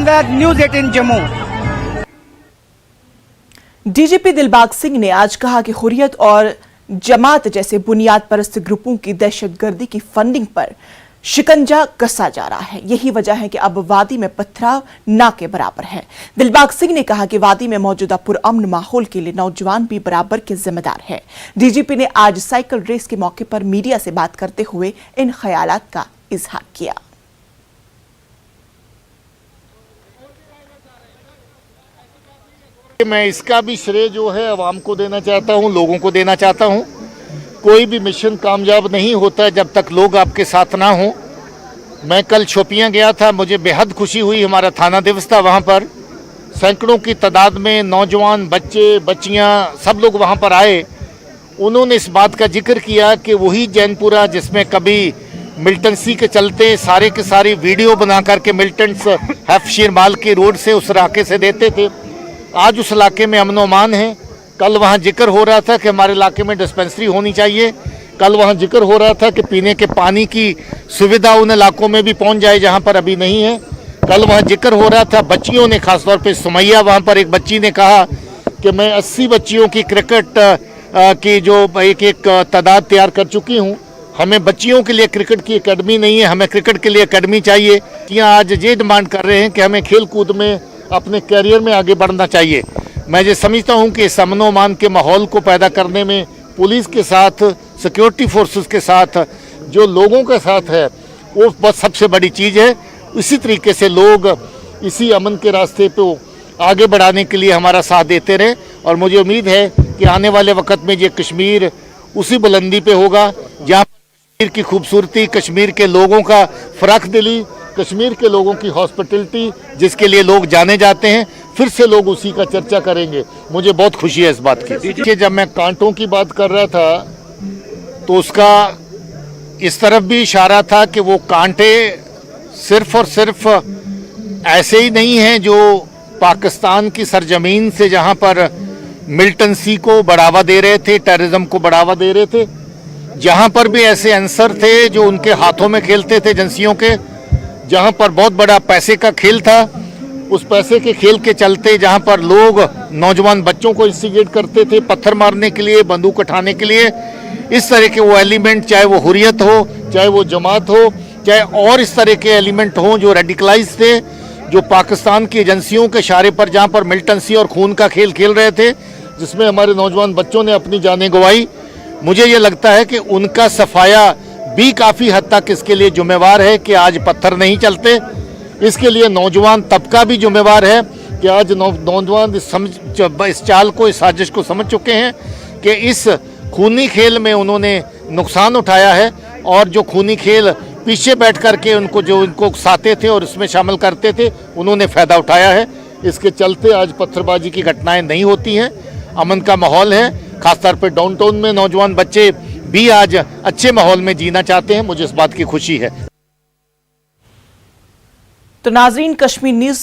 Anwar, News 18 Jammu. DGP Dilbag Singh ने आज कहा कि हुर्रियत और जमात जैसे बुनियाद परस्त ग्रुपों की दहशतगर्दी की फंडिंग पर शिकंजा कसा जा रहा है। यही वजह है कि अब वादी में पथराव ना के बराबर है। दिलबाग सिंह ने कहा कि वादी में मौजूदा पुरअमन माहौल के लिए नौजवान भी बराबर के जिम्मेदार है। डीजीपी ने आज साइकिल रेस के मौके पर मीडिया से बात करते हुए इन ख्यालात का इजहार किया। मैं इसका भी श्रेय जो है अवाम को देना चाहता हूं, लोगों को देना चाहता हूं। कोई भी मिशन कामयाब नहीं होता जब तक लोग आपके साथ ना हो। मैं कल शोपियां गया था, मुझे बेहद खुशी हुई। हमारा थाना दिवस था, वहां पर सैकड़ों की तादाद में नौजवान, बच्चे, बच्चियां, सब लोग वहां पर आए। उन्होंने इस बात का जिक्र किया कि वही जैनपुरा जिसमें कभी मिलिटेंसी के चलते सारे के सारी वीडियो बना करके मिलिटेंट्स हैफशीर माल के रोड से उस इलाके से देते थे, आज उस इलाके में अमन अमान है। कल वहाँ जिक्र हो रहा था कि हमारे इलाके में डिस्पेंसरी होनी चाहिए। कल वहाँ जिक्र हो रहा था कि पीने के पानी की सुविधा उन इलाकों में भी पहुँच जाए जहाँ पर अभी नहीं है। कल वहाँ जिक्र हो रहा था, बच्चियों ने, खासतौर पे सुमैया, वहाँ पर एक बच्ची ने कहा कि मैं 80 बच्चियों की क्रिकेट की जो एक तादाद तैयार कर चुकी हूँ। हमें बच्चियों के लिए क्रिकेट की एकेडमी नहीं है, हमें क्रिकेट के लिए एकेडमी चाहिए। यहाँ आज ये डिमांड कर रहे हैं कि हमें खेल कूद में अपने कैरियर में आगे बढ़ना चाहिए। मैं ये समझता हूं कि इस अमन अमान के माहौल को पैदा करने में पुलिस के साथ, सिक्योरिटी फोर्सेस के साथ, जो लोगों के साथ है, वो बस सबसे बड़ी चीज़ है। इसी तरीके से लोग इसी अमन के रास्ते पे आगे बढ़ाने के लिए हमारा साथ देते रहें। और मुझे उम्मीद है कि आने वाले वक्त में ये कश्मीर उसी बुलंदी पे होगा जहाँ कश्मीर की खूबसूरती, कश्मीर के लोगों का फ़र्क दिली, कश्मीर के लोगों की हॉस्पिटलिटी, जिसके लिए लोग जाने जाते हैं, फिर से लोग उसी का चर्चा करेंगे। मुझे बहुत खुशी है इस बात की। जब मैं कांटों की बात कर रहा था तो उसका इस तरफ भी इशारा था कि वो कांटे सिर्फ और सिर्फ ऐसे ही नहीं हैं जो पाकिस्तान की सरजमीन से जहां पर मिलिटेंसी को बढ़ावा दे रहे थे, टेररिज्म को बढ़ावा दे रहे थे, जहां पर भी ऐसे अंसर थे जो उनके हाथों में खेलते थे एजेंसियों के, जहां पर बहुत बड़ा पैसे का खेल था, उस पैसे के खेल के चलते जहां पर लोग नौजवान बच्चों को इंस्टिगेट करते थे पत्थर मारने के लिए, बंदूक उठाने के लिए, इस तरह के वो एलिमेंट, चाहे वो हुर्रियत हो, चाहे वो जमात हो, चाहे और इस तरह के एलिमेंट हों जो रेडिकलाइज थे, जो पाकिस्तान की एजेंसियों के इशारे पर जहां पर मिलिटेंसी और खून का खेल खेल रहे थे, जिसमें हमारे नौजवान बच्चों ने अपनी जानें गंवाई। मुझे ये लगता है कि उनका सफाया भी काफ़ी हद तक इसके लिए जिम्मेवार है कि आज पत्थर नहीं चलते। इसके लिए नौजवान तबका भी जिम्मेवार है कि आज नौजवान इस चाल को, इस साजिश को समझ चुके हैं कि इस खूनी खेल में उन्होंने नुकसान उठाया है और जो खूनी खेल पीछे बैठ कर के उनको उकसाते थे और इसमें शामिल करते थे, उन्होंने फ़ायदा उठाया है। इसके चलते आज पत्थरबाजी की घटनाएं नहीं होती हैं, अमन का माहौल है। खासतौर पर डाउनटाउन में नौजवान बच्चे भी आज अच्छे माहौल में जीना चाहते हैं, मुझे इस बात की खुशी है। तो नाज़रीन, कश्मीर न्यूज़